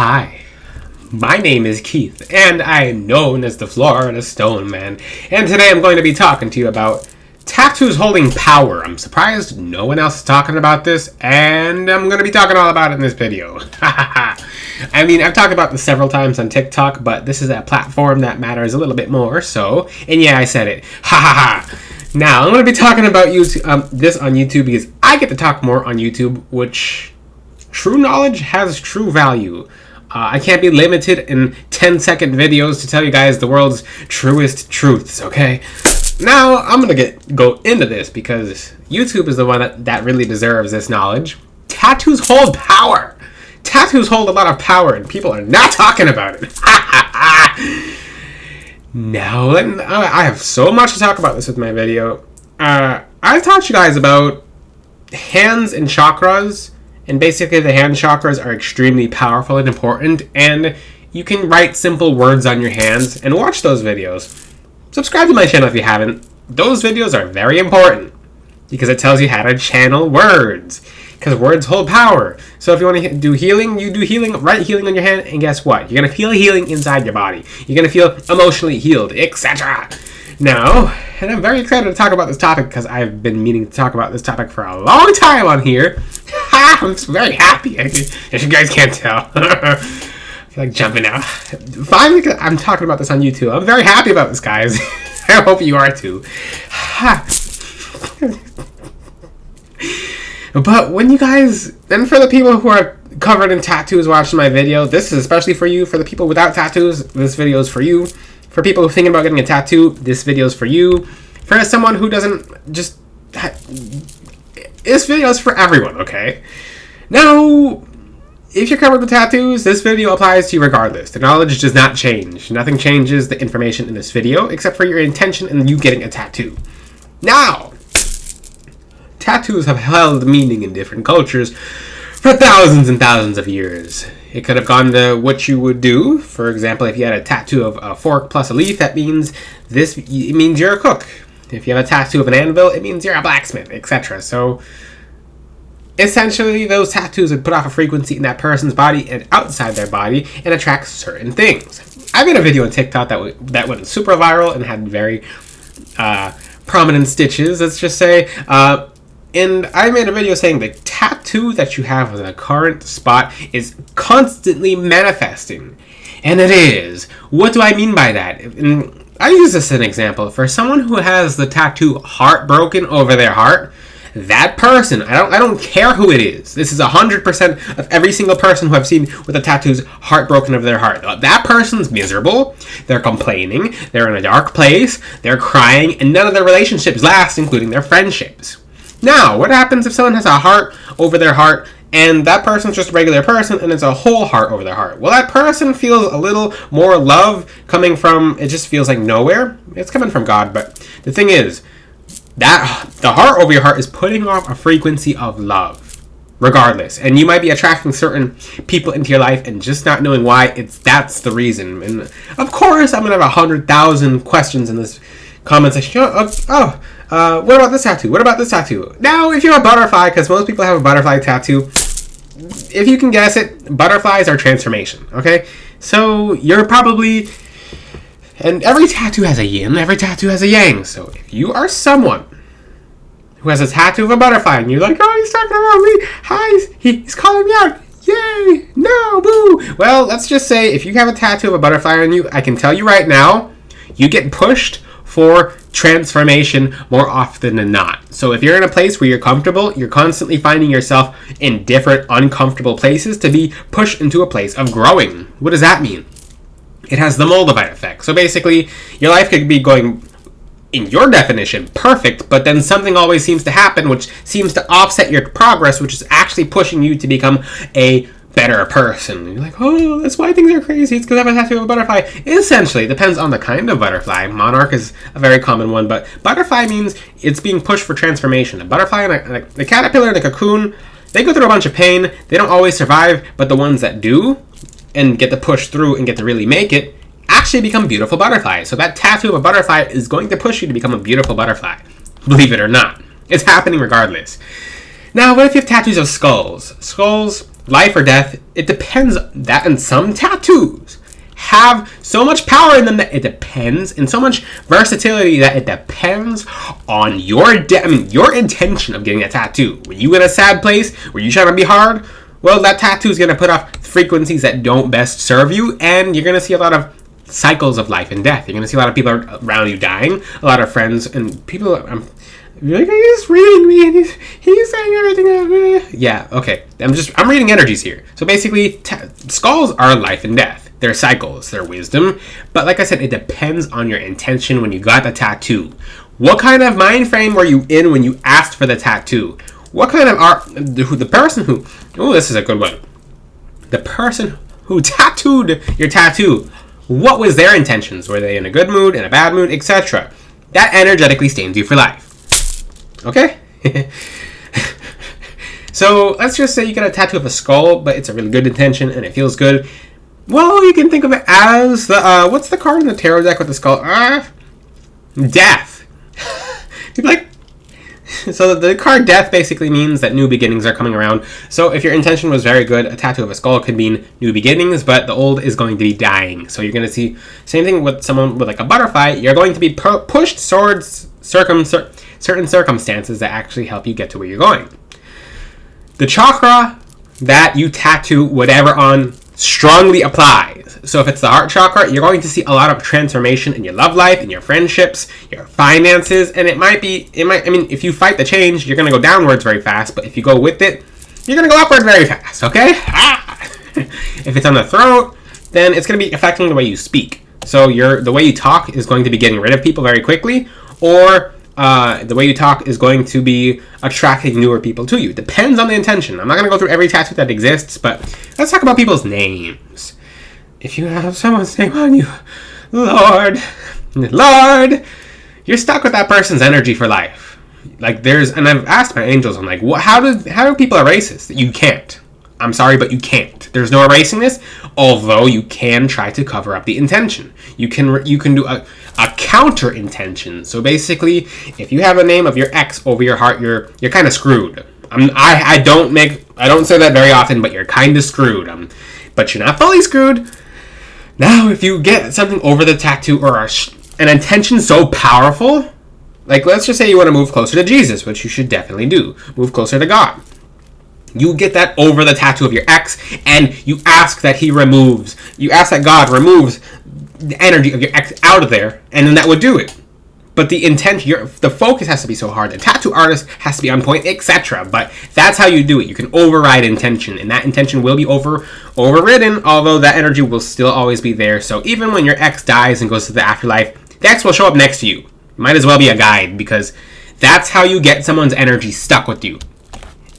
Hi, my name is Keith, and I am known as the Florida Stone Man, and today I'm going to be talking to you about tattoos holding power. I'm surprised no one else is talking about this, and I'm going to be talking all about it in this video. I mean, I've talked about this several times on TikTok, but this is a platform that matters a little bit more, so, and yeah, I said it. Ha ha ha! Now, I'm going to be talking about this on YouTube because I get to talk more on YouTube, which true knowledge has true value. I can't be limited in 10-second videos to tell you guys the world's truest truths, okay? Now, I'm going to go into this because YouTube is the one that really deserves this knowledge. Tattoos hold power! Tattoos hold a lot of power and people are not talking about it. Now, I have so much to talk about this with my video. I've taught you guys about hands and chakras. And basically, the hand chakras are extremely powerful and important, and you can write simple words on your hands and watch those videos. Subscribe to my channel if you haven't. Those videos are very important because it tells you how to channel words, because words hold power. So if you want to do healing, you do healing, write healing on your hand, and guess what? You're going to feel healing inside your body. You're going to feel emotionally healed, etc. Now, and I'm very excited to talk about this topic because I've been meaning to talk about this topic for a long time on here. I'm very happy, if you guys can't tell. I feel like jumping out. Finally, I'm talking about this on YouTube. I'm very happy about this, guys. I hope you are too. But when you guys, and for the people who are covered in tattoos watching my video, this is especially for you. For the people without tattoos, this video is for you. For people who are thinking about getting a tattoo, this video is for you. For someone who doesn't just... This video is for everyone, okay? Now, if you're covered with tattoos, this video applies to you regardless. The knowledge does not change. Nothing changes the information in this video except for your intention in you getting a tattoo. Now, tattoos have held meaning in different cultures for thousands and thousands of years. It could have gone to what you would do. For example, if you had a tattoo of a fork plus a leaf, that means it means you're a cook. If you have a tattoo of an anvil, it means you're a blacksmith, etc. So, essentially, those tattoos would put off a frequency in that person's body and outside their body and attract certain things. I made a video on TikTok that went super viral and had very prominent stitches, let's just say. And I made a video saying the tattoo that you have on a current spot is constantly manifesting. And it is. What do I mean by that? And I use this as an example. For someone who has the tattoo heartbroken over their heart, that person, I don't care who it is. This is 100% of every single person who I've seen with the tattoos heartbroken over their heart. That person's miserable. They're complaining. They're in a dark place. They're crying. And none of their relationships last, including their friendships. Now, what happens if someone has a heart over their heart and that person's just a regular person and it's a whole heart over their heart? Well, that person feels a little more love coming from, it just feels like nowhere. It's coming from God, but the thing is, that the heart over your heart is putting off a frequency of love, regardless. And you might be attracting certain people into your life and just not knowing why. That's the reason. And of course, I'm going to have 100,000 questions in this comment section. What about this tattoo? What about this tattoo? Now, if you're a butterfly, because most people have a butterfly tattoo, if you can guess it, butterflies are transformation, okay? So, you're probably... And every tattoo has a yin, every tattoo has a yang. So, if you are someone who has a tattoo of a butterfly, and you're like, oh, he's talking about me, hi, he's calling me out, yay, no, boo. Well, let's just say, if you have a tattoo of a butterfly on you, I can tell you right now, you get pushed for transformation more often than not. So if you're in a place where you're comfortable, you're constantly finding yourself in different uncomfortable places to be pushed into a place of growing. What does that mean? It has the Moldavite effect. So basically, your life could be going, in your definition, perfect, but then something always seems to happen which seems to offset your progress, which is actually pushing you to become a better person. And you're like, oh, that's why things are crazy. It's because I have a tattoo of a butterfly. Essentially, it depends on the kind of butterfly. Monarch is a very common one, but butterfly means it's being pushed for transformation. A butterfly and a caterpillar and a cocoon, they go through a bunch of pain. They don't always survive, but the ones that do and get to push through and get to really make it actually become beautiful butterflies. So that tattoo of a butterfly is going to push you to become a beautiful butterfly. Believe it or not. It's happening regardless. Now, what if you have tattoos of skulls? Skulls life or death, it depends that, and some tattoos have so much power in them that it depends, and so much versatility that it depends on your intention of getting a tattoo. When you in a sad place where you trying to be hard, well, that tattoo is going to put off frequencies that don't best serve you, and you're going to see a lot of cycles of life and death. You're going to see a lot of people around you dying, a lot of friends and people. Like, he's reading me and he's saying everything. Yeah, okay. I'm reading energies here. So basically, skulls are life and death. They're cycles. They're wisdom. But like I said, it depends on your intention when you got the tattoo. What kind of mind frame were you in when you asked for the tattoo? What kind of art? The person who... Oh, this is a good one. The person who tattooed your tattoo. What was their intentions? Were they in a good mood, in a bad mood, etc.? That energetically stains you for life. Okay? So, let's just say you get a tattoo of a skull, but it's a really good intention and it feels good. Well, you can think of it as the, what's the card in the tarot deck with the skull? Death. You'd be like, so the card Death basically means that new beginnings are coming around. So if your intention was very good, a tattoo of a skull could mean new beginnings, but the old is going to be dying. So you're going to see, same thing with someone with like a butterfly, you're going to be pushed towards certain circumstances that actually help you get to where you're going. The chakra that you tattoo whatever on strongly applies. So if it's the heart chakra, you're going to see a lot of transformation in your love life, in your friendships, your finances, and if you fight the change, you're going to go downwards very fast, but if you go with it, you're going to go upwards very fast, okay? If it's on the throat, then it's going to be affecting the way you speak. So the way you talk is going to be getting rid of people very quickly, or the way you talk is going to be attracting newer people to you. Depends on the intention. I'm not going to go through every tattoo that exists, but let's talk about people's names. If you have someone's name on you, Lord, you're stuck with that person's energy for life. Like and I've asked my angels, I'm like, how do people erase this? You can't. I'm sorry, but you can't. There's no erasing this, although you can try to cover up the intention. You can do a counter intention. So basically, if you have a name of your ex over your heart, you're kind of screwed. I don't say that very often, but you're kind of screwed. But you're not fully screwed. Now, if you get something over the tattoo or an intention so powerful, like let's just say you want to move closer to Jesus, which you should definitely do. Move closer to God. You get that over the tattoo of your ex, and you ask that God removes the energy of your ex out of there, and then that would do it. But the focus has to be so hard. The tattoo artist has to be on point, etc. But that's how you do it. You can override intention, and that intention will be overridden, although that energy will still always be there. So even when your ex dies and goes to the afterlife, the ex will show up next to you. Might as well be a guide, because that's how you get someone's energy stuck with you.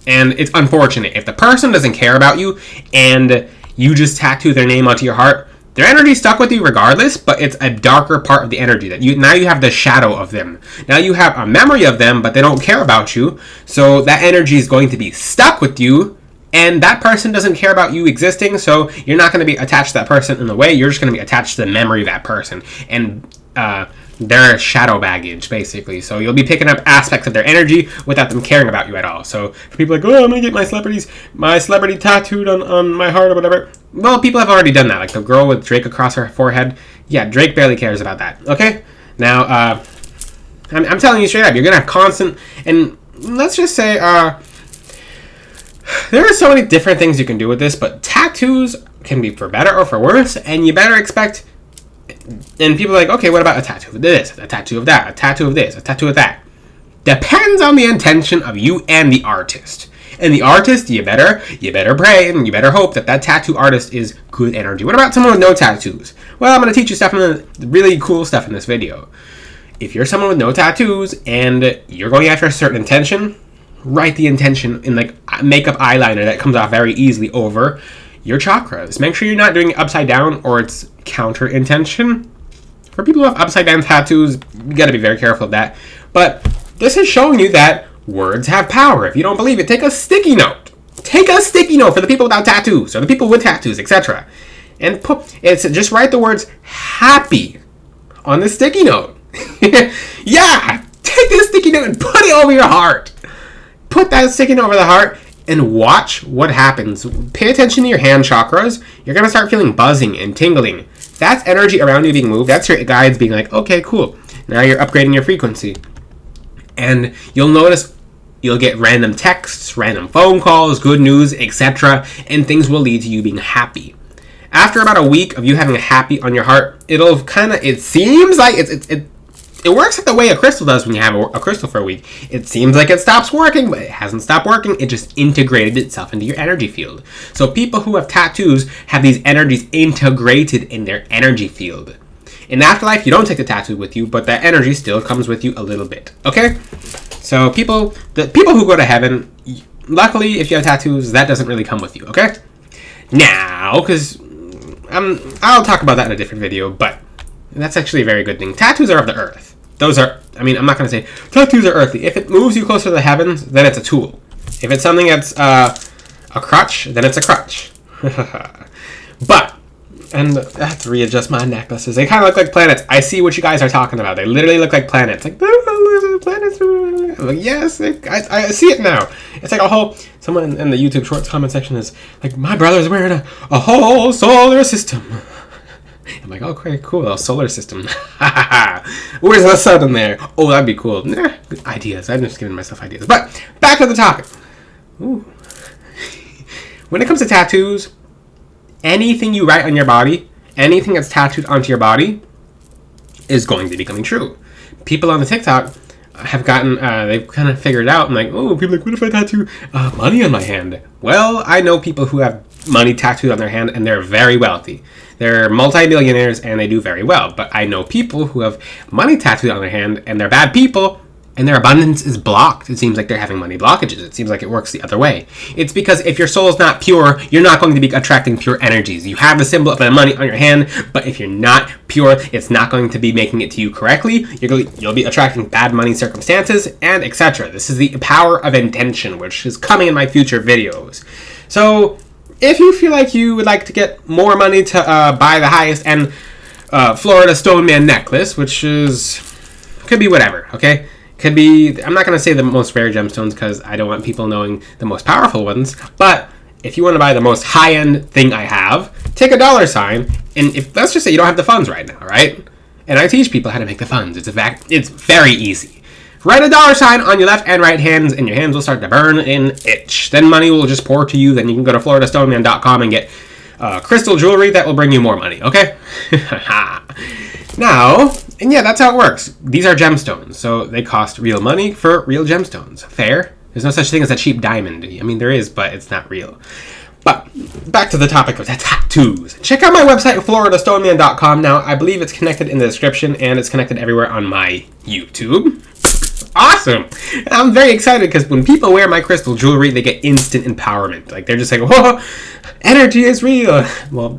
And it's unfortunate. If the person doesn't care about you and you just tattoo their name onto your heart, their energy stuck with you regardless, but it's a darker part of the energy that now you have the shadow of them. Now you have a memory of them, but they don't care about you. So that energy is going to be stuck with you, and that person doesn't care about you existing, so you're not going to be attached to that person in a way. You're just going to be attached to the memory of that person. And their shadow baggage, basically. So you'll be picking up aspects of their energy without them caring about you at all. So for people like, oh, I'm gonna get my celebrity tattooed on my heart or whatever. Well, people have already done that. Like the girl with Drake across her forehead. Yeah, Drake barely cares about that. Okay? Now, I'm telling you straight up, you're gonna have constant, and let's just say, there are so many different things you can do with this, but tattoos can be for better or for worse, and you better expect. And people are like, okay, what about a tattoo of this, a tattoo of that, a tattoo of this, a tattoo of that? Depends on the intention of you and the artist. And the artist, you better pray and you better hope that tattoo artist is good energy. What about someone with no tattoos? Well, I'm going to teach you really cool stuff in this video. If you're someone with no tattoos and you're going after a certain intention, write the intention in like makeup eyeliner that comes off very easily over your chakras. Make sure you're not doing it upside down or it's counter intention. For people who have upside down tattoos, you got to be very careful of that. But this is showing you that words have power. If you don't believe it, take a sticky note. Take a sticky note for the people without tattoos or the people with tattoos, etc. And just write the words happy on the sticky note. Yeah, take this sticky note and put it over your heart. Put that sticky note over the heart and watch what happens. Pay attention to your hand chakras. You're going to start feeling buzzing and tingling. That's energy around you being moved. That's your guides being like, okay, cool. Now you're upgrading your frequency. And you'll notice you'll get random texts, random phone calls, good news, etc. And things will lead to you being happy. After about a week of you having a happy on your heart, it seems like it works like the way a crystal does when you have a crystal for a week. It seems like it stops working, but it hasn't stopped working. It just integrated itself into your energy field. So people who have tattoos have these energies integrated in their energy field. In the afterlife, you don't take the tattoo with you, but that energy still comes with you a little bit. Okay? So the people who go to heaven, luckily, if you have tattoos, that doesn't really come with you. Okay? Now, because I'll talk about that in a different video, but that's actually a very good thing. Tattoos are of the earth. I'm not going to say tattoos are earthly. If it moves you closer to the heavens, then it's a tool. If it's something that's a crutch, then it's a crutch. And I have to readjust my necklaces. They kind of look like planets. I see what you guys are talking about. They literally look like planets. Like, planets. I'm like, yes, I see it now. It's like a whole... Someone in the YouTube Shorts comment section is like, my brother's wearing a whole solar system. I'm like, okay, cool, a solar system. Where's the sun in there? Oh, that'd be cool. Nah, good ideas. I'm just giving myself ideas. But back to the topic. Ooh. When it comes to tattoos, anything you write on your body, anything that's tattooed onto your body, is going to be coming true. People on the TikTok have gotten, they've kind of figured out, and like, oh, people are like, what if I tattoo money on my hand? Well, I know people who have money tattooed on their hand, and they're very wealthy. They're multi-millionaires, and they do very well. But I know people who have money tattooed on their hand, and they're bad people, and their abundance is blocked. It seems like they're having money blockages. It seems like it works the other way. It's because if your soul is not pure, you're not going to be attracting pure energies. You have the symbol of the money on your hand, but if you're not pure, it's not going to be making it to you correctly. You'll be attracting bad money circumstances, and etc. This is the power of intention, which is coming in my future videos. So, if you feel like you would like to get more money to buy the highest end Florida Stoneman necklace, which could be whatever, okay? Could be, I'm not going to say the most rare gemstones because I don't want people knowing the most powerful ones, but if you want to buy the most high-end thing I have, take a $sign, and let's just say you don't have the funds right now, right? And I teach people how to make the funds. It's very easy. Write a $sign on your left and right hands, and your hands will start to burn and itch. Then money will just pour to you. Then you can go to floridastoneman.com and get crystal jewelry that will bring you more money, okay? Now, and yeah, that's how it works. These are gemstones, so they cost real money for real gemstones. Fair? There's no such thing as a cheap diamond. I mean, there is, but it's not real. But back to the topic of tattoos. Check out my website, floridastoneman.com. Now, I believe it's connected in the description, and it's connected everywhere on my YouTube. Awesome! I'm very excited because when people wear my crystal jewelry, they get instant empowerment. Like, they're just like, whoa, energy is real. Well,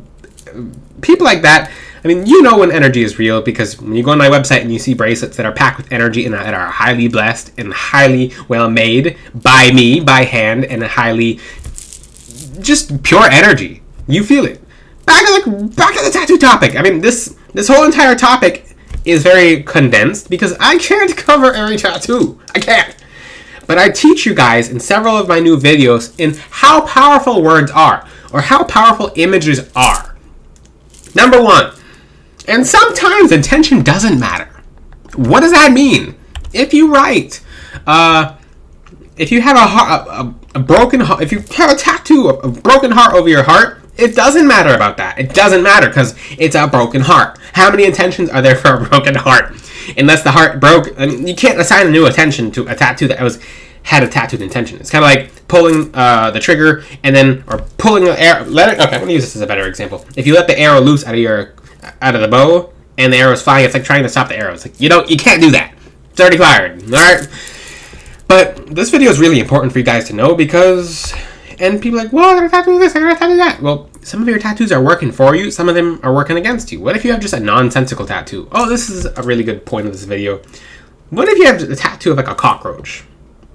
people like that, I mean, you know when energy is real because when you go on my website and you see bracelets that are packed with energy and that are highly blessed and highly well made by me, by hand, and highly just pure energy. You feel it. Back to the tattoo topic. I mean, this whole entire topic is very condensed because I can't cover every tattoo. I can't. But I teach you guys in several of my new videos in how powerful words are or how powerful images are. Number one, and sometimes intention doesn't matter. What does that mean? If you write, if you have a broken heart, if you have a tattoo, a broken heart over your heart, it doesn't matter about that. It doesn't matter because it's a broken heart. How many intentions are there for a broken heart? Unless the heart broke, I mean, you can't assign a new intention to a tattoo that had a tattooed intention. It's kind of like pulling the trigger or pulling the arrow. Okay, I'm gonna use this as a better example. If you let the arrow loose out of the bow and the arrow's flying, it's like trying to stop the arrow. It's like you can't do that. It's already fired. All right. But this video is really important for you guys to know because. And people are like, well, I gotta tattoo this, I gotta tattoo that. Well, some of your tattoos are working for you, some of them are working against you. What if you have just a nonsensical tattoo? Oh, this is a really good point of this video. What if you have a tattoo of like a cockroach?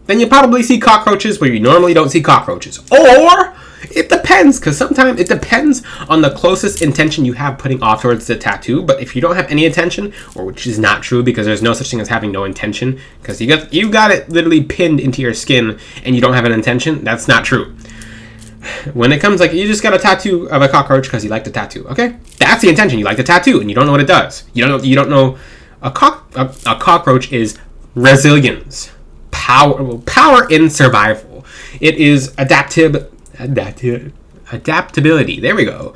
Then you probably see cockroaches where you normally don't see cockroaches. Or It depends, because sometimes it depends on the closest intention you have putting off towards the tattoo. But if you don't have any intention, or which is not true, because there's no such thing as having no intention, because you got it literally pinned into your skin and you don't have an intention, that's not true. When it comes, like, you just got a tattoo of a cockroach because you like the tattoo, okay? That's the intention. You like the tattoo and you don't know what it does. You don't know a cockroach is resilience, power in survival. It is adaptability. There we go.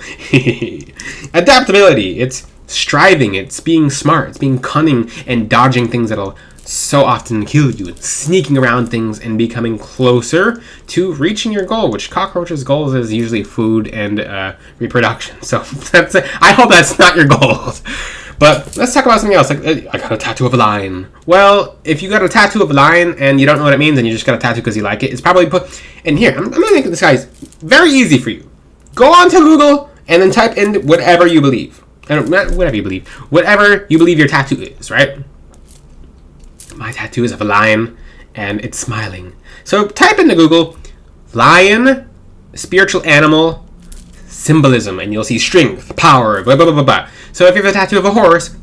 Adaptability. It's striving. It's being smart. It's being cunning and dodging things that'll so often kill you, and sneaking around things and becoming closer to reaching your goal, which cockroaches' goals is usually food and reproduction. So that's it. I hope that's not your goals. But let's talk about something else. Like, I got a tattoo of a lion. Well, if you got a tattoo of a lion and you don't know what it means and you just got a tattoo because you like it, it's probably put in here. I'm going to make this guy's very easy for you. Go on to Google and then type in whatever you believe. Whatever you believe your tattoo is, right? My tattoo is of a lion and it's smiling. So type into Google, lion, spiritual animal, symbolism, and you'll see strength, power, blah, blah, blah, blah, blah. So if you have a tattoo of a horse,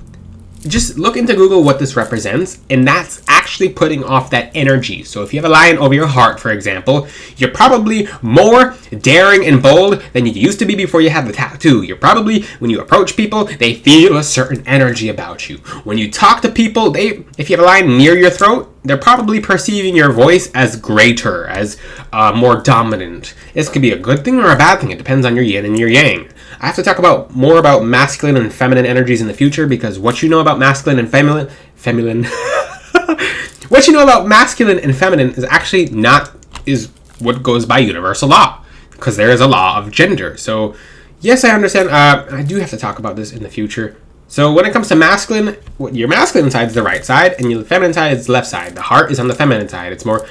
just look into Google what this represents, and that's actually putting off that energy. So if you have a lion over your heart, for example, you're probably more daring and bold than you used to be before you had the tattoo. You're probably, when you approach people, they feel a certain energy about you. When you talk to people, if you have a lion near your throat, they're probably perceiving your voice as greater, as more dominant. This could be a good thing or a bad thing. It depends on your yin and your yang. I have to talk more about masculine and feminine energies in the future, because what you know about masculine and feminine what you know about masculine and feminine is what goes by universal law, because there is a law of gender. So yes, I understand. I do have to talk about this in the future. So when it comes to masculine, your masculine side is the right side, and your feminine side is the left side. The heart is on the feminine side. It's more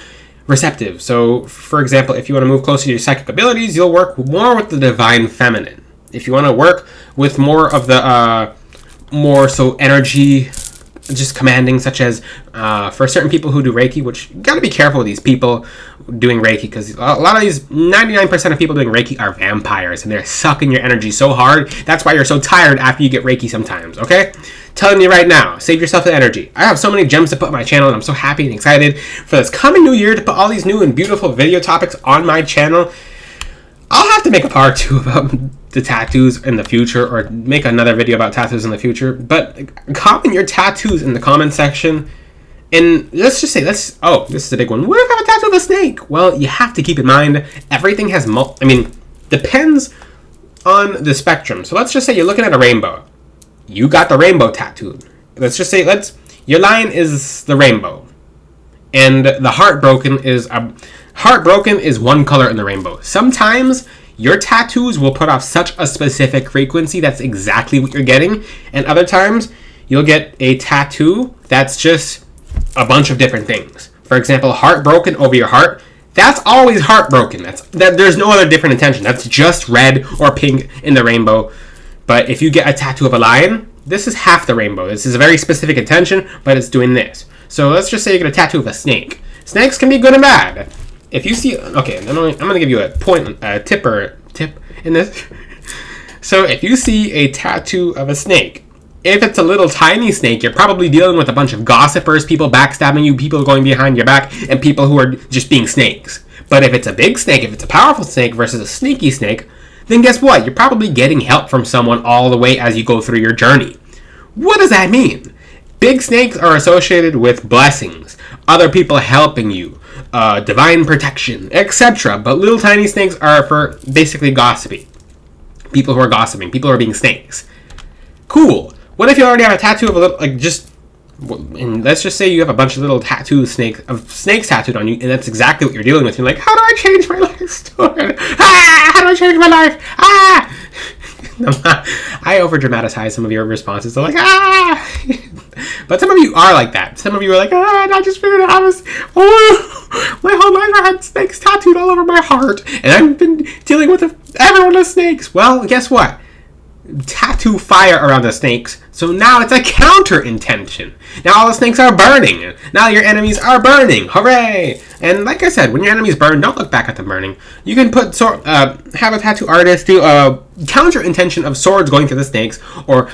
receptive. So, for example, if you want to move closer to your psychic abilities, you'll work more with the divine feminine. If you want to work with more of the more so energy, just commanding, such as for certain people who do Reiki, which you got to be careful with these people doing Reiki, because a lot of these 99% of people doing Reiki are vampires, and they're sucking your energy so hard. That's why you're so tired after you get Reiki sometimes, okay? Telling you right now, save yourself the energy. I have so many gems to put on my channel, and I'm so happy and excited for this coming new year to put all these new and beautiful video topics on my channel. I'll have to make a part 2 about the tattoos in the future, or make another video about tattoos in the future. But comment your tattoos in the comment section. And let's just say, this is a big one. What if I have a tattoo of a snake? Well, you have to keep in mind, everything has depends on the spectrum. So let's just say you're looking at a rainbow. You got the rainbow tattooed. Let's just say, your line is the rainbow. And the heartbroken is one color in the rainbow. Sometimes your tattoos will put off such a specific frequency that's exactly what you're getting, and other times you'll get a tattoo that's just a bunch of different things. For example, heartbroken over your heart, that's always heartbroken. There's no other different intention. That's just red or pink in the rainbow. But if you get a tattoo of a lion, this is half the rainbow. This is a very specific intention, but it's doing this. So let's just say you get a tattoo of a snake. Snakes can be good and bad. If you see, I'm going to give you a tip in this. So if you see a tattoo of a snake, if it's a little tiny snake, you're probably dealing with a bunch of gossipers, people backstabbing you, people going behind your back, and people who are just being snakes. But if it's a big snake, if it's a powerful snake versus a sneaky snake, then guess what? You're probably getting help from someone all the way as you go through your journey. What does that mean? Big snakes are associated with blessings, other people helping you, divine protection, etc. But little tiny snakes are for basically gossiping. People who are gossiping, people who are being snakes. Cool. What if you already have a tattoo of a little, and let's just say you have a bunch of little snakes tattooed on you, and that's exactly what you're dealing with. You're like, how do I change my life story? How do I change my life? I over dramatize some of your responses. They're like, but some of you are like that. Some of you are like, and I just figured out my whole life I had snakes tattooed all over my heart, and I've been dealing with everyone with snakes. Well, guess what? tattoo fire around the snakes, so now it's a counter intention. Now all the snakes are burning. Now your enemies are burning. Hooray! And like I said, when your enemies burn, don't look back at them burning. You can put have a tattoo artist do a counter intention of swords going through the snakes, or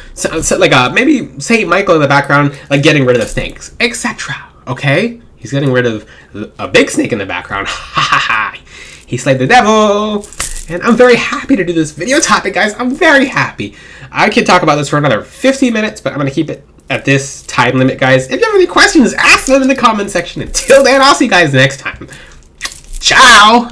like maybe Saint Michael in the background, like getting rid of the snakes, etc. Okay, he's getting rid of a big snake in the background. Ha ha ha! He slayed the devil. And I'm very happy to do this video topic, guys. I'm very happy. I could talk about this for another 15 minutes, but I'm going to keep it at this time limit, guys. If you have any questions, ask them in the comment section. Until then, I'll see you guys next time. Ciao!